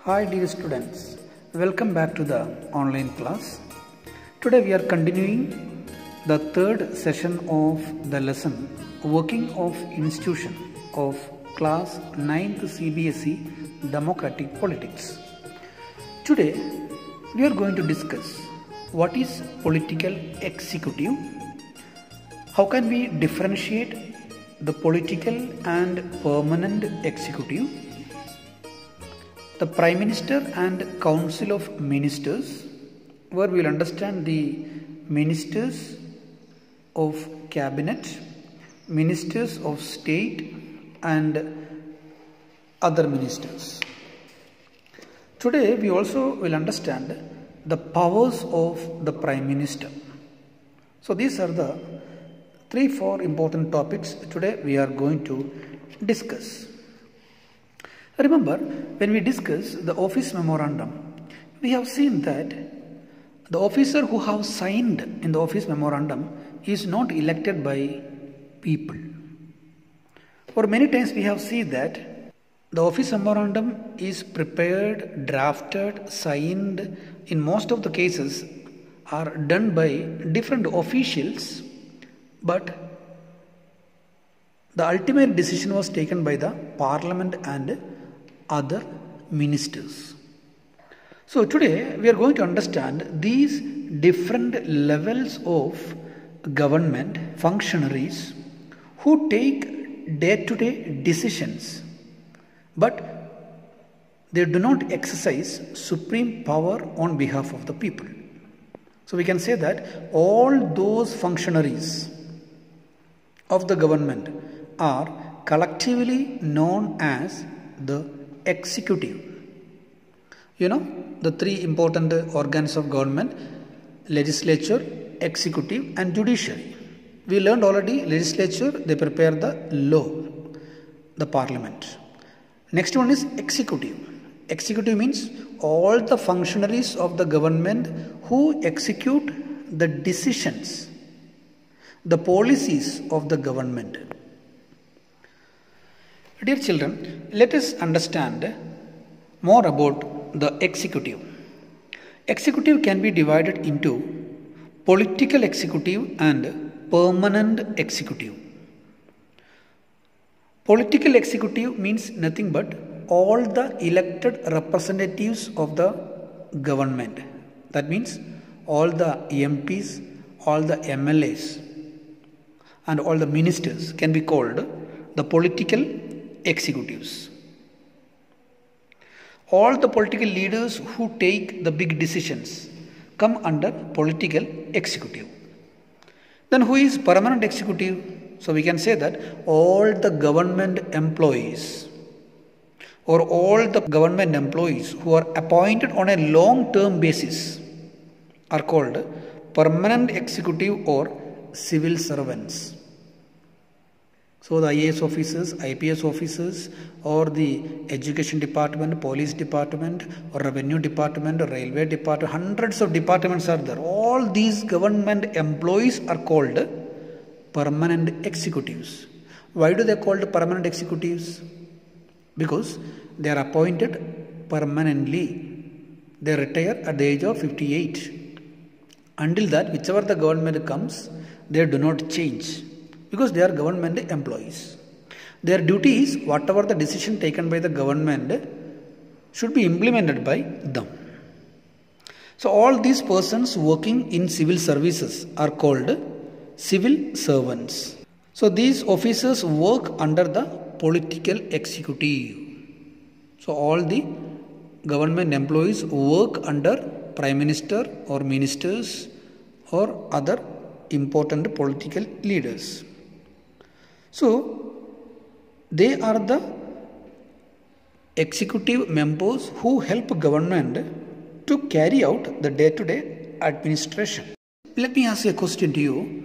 Hi dear students, welcome back to the online class. Today we are continuing the third session of the lesson Working of Institution of class 9th CBSE Democratic Politics. Today we are going to discuss what is political executive, how can we differentiate the political and permanent executive, the Prime Minister and Council of Ministers, where we will understand the Ministers of Cabinet, Ministers of State and other ministers. Today we also will understand the powers of the Prime Minister. So these are the 3-4 important topics today we are going to discuss. Remember, when we discuss the office memorandum, we have seen that the officer who have signed in the office memorandum is not elected by people. For many times we have seen that the office memorandum is prepared, drafted, signed, in most of the cases are done by different officials, but the ultimate decision was taken by the Parliament and other ministers. So today we are going to understand these different levels of government functionaries who take day-to-day decisions, but they do not exercise supreme power on behalf of the people. So we can say that all those functionaries of the government are collectively known as the executive. You know, the three important organs of government: legislature, executive and judiciary. We learned already legislature, they prepare the law, the parliament. Next one is executive. Executive means all the functionaries of the government who execute the decisions, the policies of the government. Dear children, let us understand more about the executive. Executive can be divided into political executive and permanent executive. Political executive means nothing but all the elected representatives of the government. That means all the MPs, all the MLAs and all the ministers can be called the political executives. All the political leaders who take the big decisions come under political executive. Then who is permanent executive? So we can say that all the government employees or all the government employees who are appointed on a long-term basis are called permanent executive or civil servants. So the IAS officers, IPS officers or the education department, police department or revenue department or railway department, hundreds of departments are there. All these government employees are called permanent executives. Why do they called permanent executives? Because they are appointed permanently. They retire at the age of 58. Until that, whichever the government comes, they do not change, because they are government employees. Their duty is whatever the decision taken by the government should be implemented by them. So all these persons working in civil services are called civil servants. So these officers work under the political executive. So all the government employees work under Prime Minister or ministers or other important political leaders. So they are the executive members who help government to carry out the day-to-day administration. Let me ask a question to you.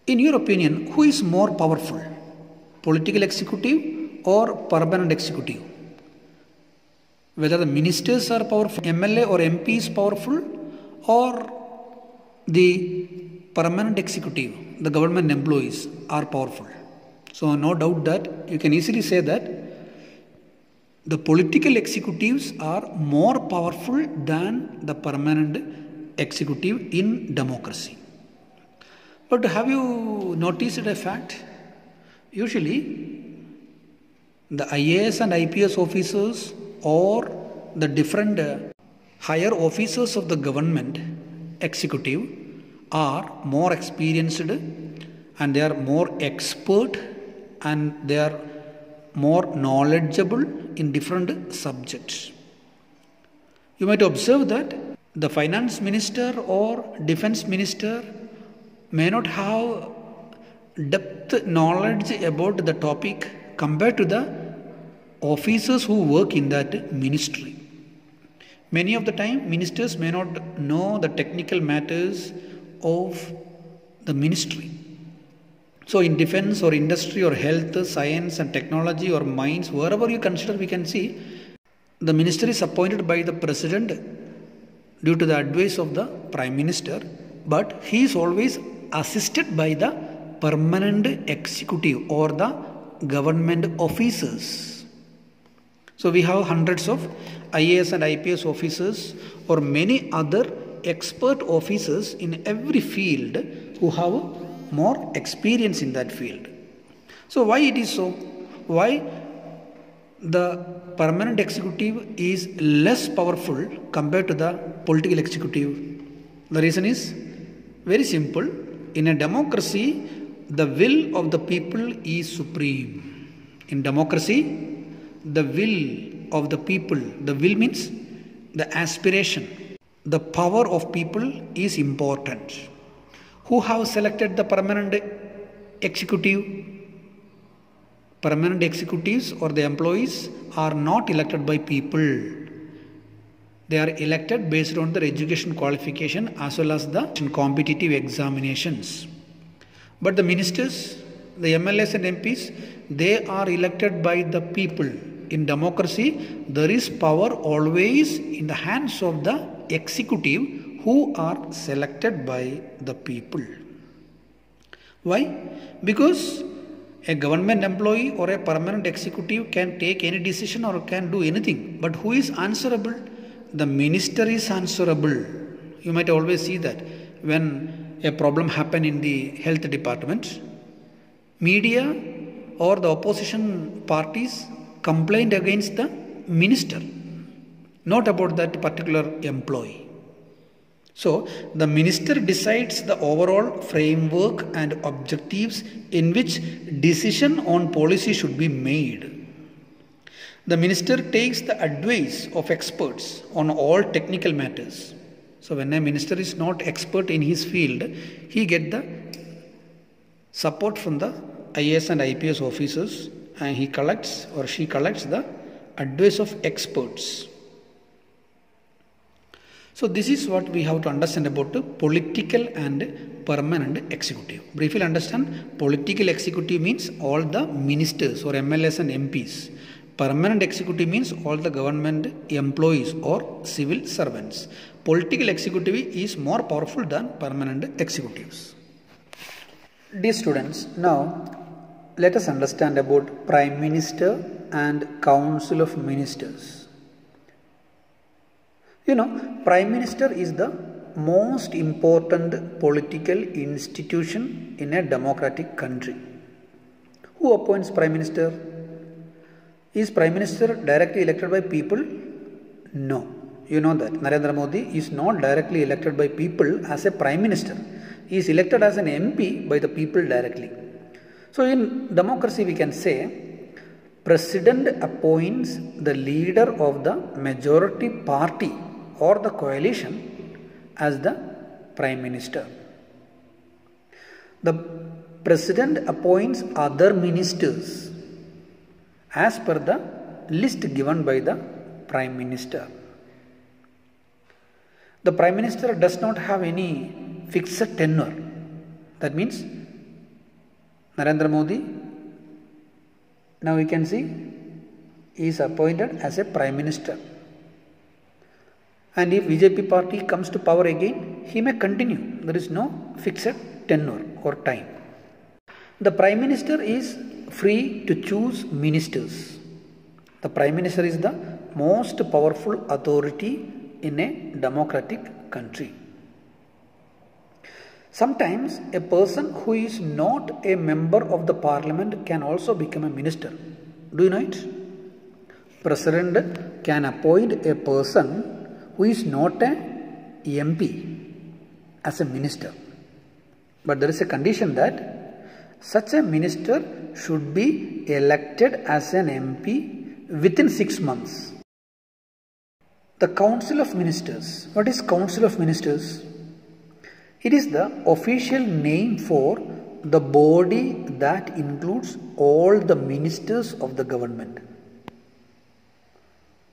In your opinion, who is more powerful? Political executive or permanent executive? Whether the ministers are powerful, MLA or MP is powerful, or the permanent executive, the government employees are powerful. So no doubt that you can easily say that the political executives are more powerful than the permanent executive in democracy. But have you noticed a fact? Usually, the IAS and IPS officers or the different higher officers of the government executive are more experienced and they are more expert and they are more knowledgeable in different subjects. You might observe that the finance minister or defense minister may not have depth knowledge about the topic compared to the officers who work in that ministry. Many of the time, ministers may not know the technical matters of the ministry. So in defense or industry or health, science and technology or mines, wherever you consider, we can see the minister is appointed by the president due to the advice of the prime minister, but he is always assisted by the permanent executive or the government officers. So we have hundreds of IAS and IPS officers or many other expert officers in every field who have more experience in that field. So why it is so? Why the permanent executive is less powerful compared to the political executive? The reason is very simple. In a democracy, the will of the people is supreme. In democracy, the will of the people, the will means the aspiration, the power of people is important. Who have selected the permanent executive? Permanent executives or the employees are not elected by people. They are elected based on their education qualification as well as the competitive examinations. But the ministers, the MLAs and MPs, they are elected by the people. In democracy, there is power always in the hands of the executive who are selected by the people. Why? Because a government employee or a permanent executive can take any decision or can do anything. But who is answerable? The minister is answerable. You might always see that when a problem happens in the health department, media or the opposition parties complained against the minister, not about that particular employee. So, the minister decides the overall framework and objectives in which decision on policy should be made. The minister takes the advice of experts on all technical matters. So, when a minister is not expert in his field, he gets the support from the IAS and IPS officers and he collects or she collects the advice of experts. So this is what we have to understand about the political and permanent executive. Briefly understand, political executive means all the ministers or MLAs and MPs. Permanent executive means all the government employees or civil servants. Political executive is more powerful than permanent executives. Dear students, now let us understand about Prime Minister and Council of Ministers. You know, Prime Minister is the most important political institution in a democratic country. Who appoints Prime Minister? Is Prime Minister directly elected by people? No. You know that Narendra Modi is not directly elected by people as a Prime Minister. He is elected as an MP by the people directly. So in democracy we can say President appoints the leader of the majority party or the coalition as the Prime Minister. The President appoints other ministers as per the list given by the Prime Minister. The Prime Minister does not have any fixed tenure. That means Narendra Modi, now we can see, is appointed as a Prime Minister. And if BJP party comes to power again, he may continue. There is no fixed tenure or time. The Prime Minister is free to choose ministers. The Prime Minister is the most powerful authority in a democratic country. Sometimes a person who is not a member of the parliament can also become a minister. Do you know it? President can appoint a person who is not a MP as a minister. But there is a condition that such a minister should be elected as an MP within 6 months. The Council of Ministers. What is Council of Ministers? It is the official name for the body that includes all the ministers of the government.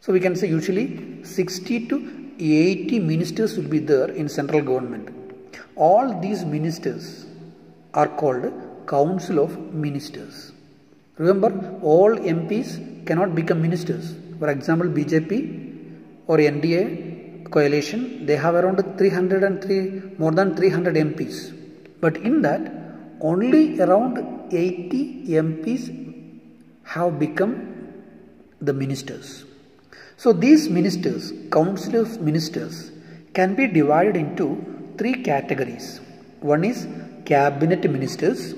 So we can say usually 60 to 80 ministers will be there in central government. All these ministers are called Council of Ministers. Remember, all MPs cannot become ministers. For example, BJP or NDA coalition, they have around more than 300 MPs. But in that, only around 80 MPs have become the ministers. So these ministers, Council of Ministers, can be divided into 3 categories. One is cabinet ministers.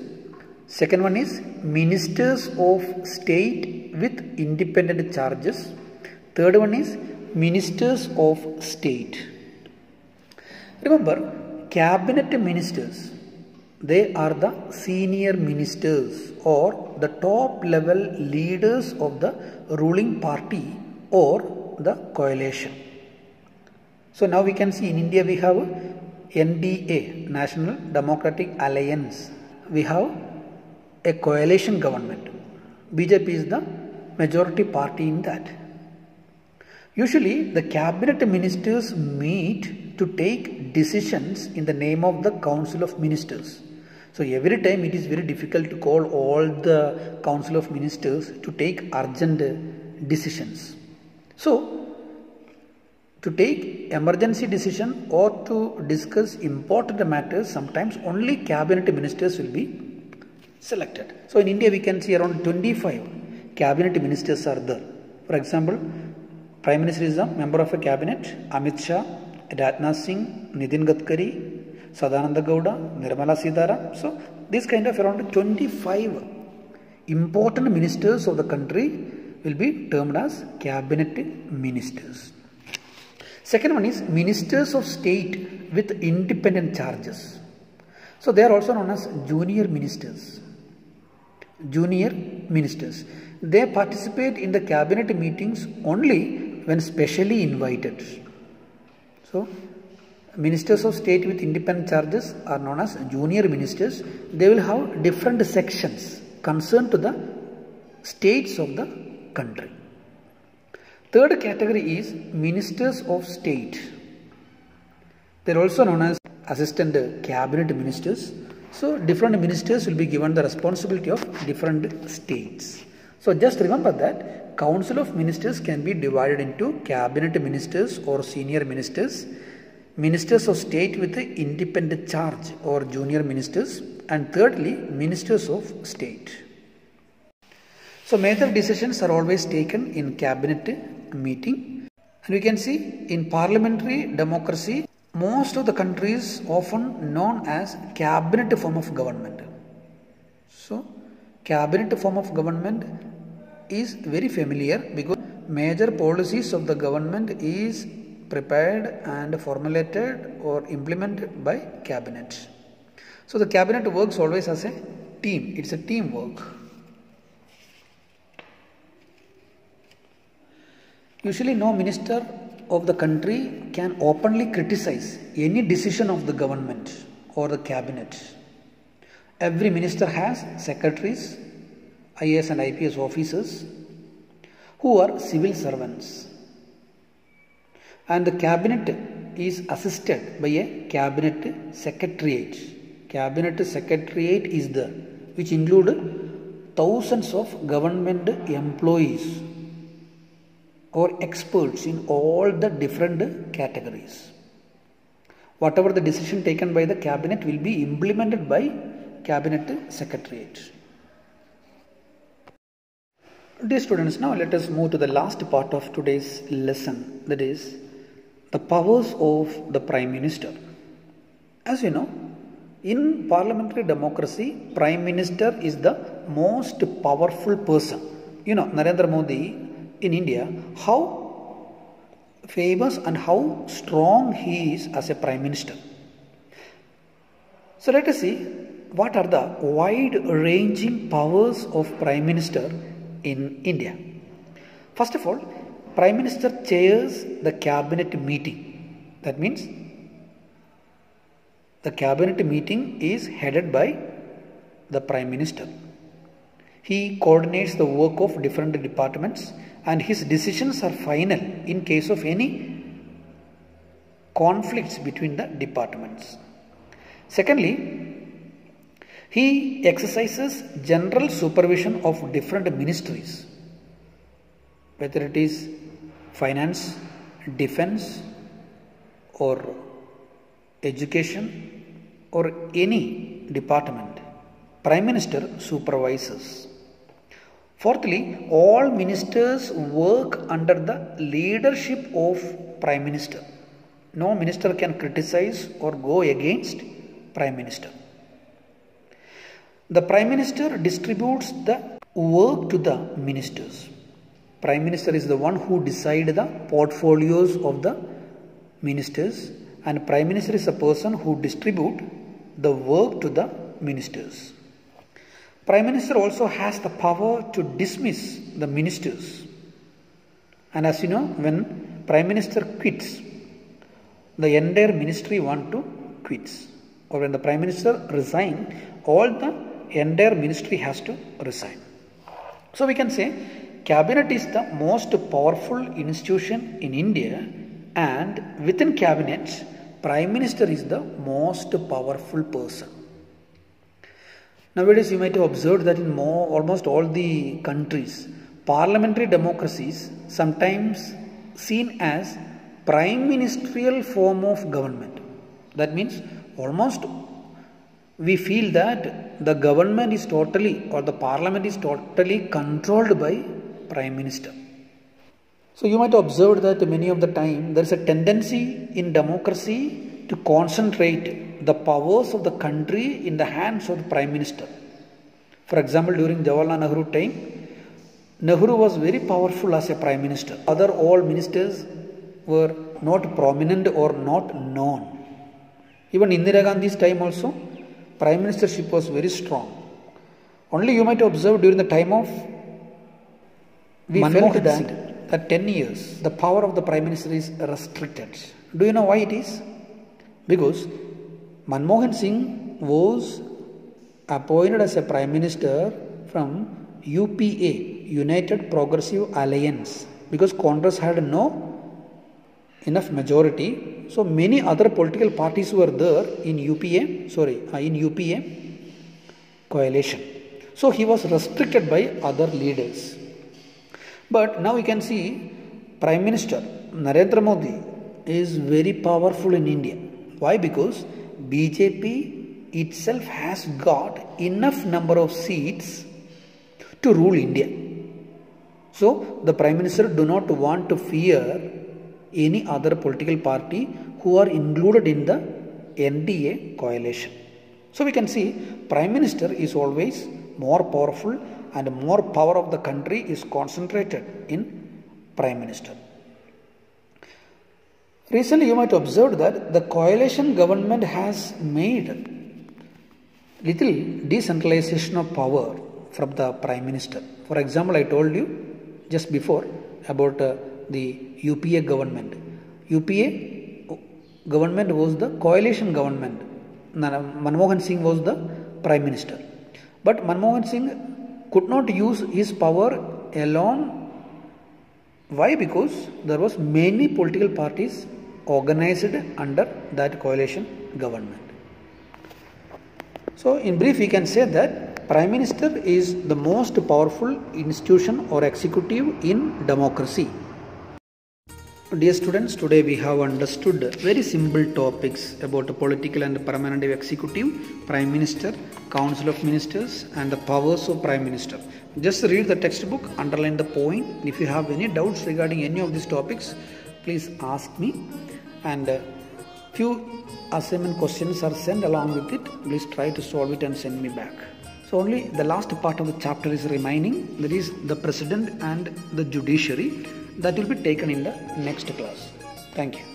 Second one is ministers of state with independent charges. Third one is ministers of state. Remember, cabinet ministers, they are the senior ministers or the top level leaders of the ruling party or the coalition. So now we can see in India we have NDA, National Democratic Alliance. We have a coalition government. BJP is the majority party in that. Usually the cabinet ministers meet to take decisions in the name of the Council of Ministers. So every time it is very difficult to call all the Council of Ministers to take urgent decisions. So to take emergency decision or to discuss important matters, sometimes only cabinet ministers will be selected. So in India we can see around 25 cabinet ministers are there. For example, Prime Minister is a member of a cabinet, Amit Shah, Rajnath Singh, Nitin Gadkari, Sadananda Gowda, Nirmala Sitharaman. So this kind of around 25 important ministers of the country will be termed as cabinet ministers. Second one is ministers of state with independent charges. So they are also known as junior ministers. Junior ministers. They participate in the cabinet meetings only when specially invited. So ministers of state with independent charges are known as junior ministers. They will have different sections concerned to the states of the country. Third category is ministers of state. They are also known as assistant cabinet ministers. So different ministers will be given the responsibility of different states. So just remember that Council of Ministers can be divided into cabinet ministers or senior ministers, ministers of state with independent charge or junior ministers, and thirdly ministers of state. So major decisions are always taken in cabinet meeting. And we can see in parliamentary democracy, most of the countries often known as cabinet form of government. So cabinet form of government is very familiar because major policies of the government is prepared and formulated or implemented by cabinet. So the cabinet works always as a team. It's a teamwork. Usually no minister of the country can openly criticize any decision of the government or the cabinet. Every minister has secretaries, IAS and IPS officers who are civil servants. And the cabinet is assisted by a cabinet secretariat. Cabinet secretariat is there, which include thousands of government employees or experts in all the different categories. Whatever the decision taken by the cabinet will be implemented by cabinet secretariat. Dear students, now let us move to the last part of today's lesson, that is the powers of the Prime Minister. As you know, in parliamentary democracy, Prime Minister is the most powerful person. You know, Narendra Modi in India, how famous and how strong he is as a Prime Minister. So let us see what are the wide-ranging powers of Prime Minister in India. First of all, Prime Minister chairs the cabinet meeting. That means the cabinet meeting is headed by the Prime Minister. He coordinates the work of different departments and his decisions are final in case of any conflicts between the departments. Secondly, he exercises general supervision of different ministries, whether it is finance, defense, or education, or any department. Prime Minister supervises. Fourthly, all ministers work under the leadership of Prime Minister. No minister can criticize or go against Prime Minister. The Prime Minister distributes the work to the ministers. Prime Minister is the one who decides the portfolios of the ministers, and Prime Minister is a person who distributes the work to the ministers. Prime Minister also has the power to dismiss the ministers. And as you know, when Prime Minister quits, the entire ministry want to quit. Or when the Prime Minister resigns, all the entire ministry has to resign. So we can say Cabinet is the most powerful institution in India, and within Cabinet, Prime Minister is the most powerful person. Nowadays you might have observed that in almost all the countries, parliamentary democracies sometimes seen as prime ministerial form of government. That means almost we feel that the government is totally, or the parliament is totally controlled by Prime Minister. So you might observe that many of the time there is a tendency in democracy to concentrate the powers of the country in the hands of the Prime Minister. For example, during Jawaharlal Nehru time, Nehru was very powerful as a Prime Minister. Other all ministers were not prominent or not known. Even Indira Gandhi's time also, Prime Ministership was very strong. Only you might observe during the time of Manmohan Singh, that 10 years, the power of the Prime Minister is restricted. Do you know why it is? Because Manmohan Singh was appointed as a Prime Minister from UPA, United Progressive Alliance, because Congress had no enough majority. So many other political parties were there in UPA coalition. So he was restricted by other leaders. But now we can see Prime Minister Narendra Modi is very powerful in India. Why? Because BJP itself has got enough number of seats to rule India. So the Prime Minister do not want to fear any other political party who are included in the NDA coalition. So we can see Prime Minister is always more powerful, and more power of the country is concentrated in Prime Minister. Recently you might observe that the coalition government has made little decentralization of power from the Prime Minister. For example, I told you just before about the UPA government. UPA government was the coalition government. Manmohan Singh was the Prime Minister. But Manmohan Singh could not use his power alone. Why? Because there was many political parties organized under that coalition government. So in brief we can say that Prime Minister is the most powerful institution or executive in democracy. Dear students, today we have understood very simple topics about the political and permanent executive, Prime Minister, Council of Ministers and the powers of Prime Minister. Just read the textbook, underline the point. If you have any doubts regarding any of these topics, please ask me. And few assignment questions are sent along with it. Please try to solve it and send me back. So only the last part of the chapter is remaining. That is the president and the judiciary. That will be taken in the next class. Thank you.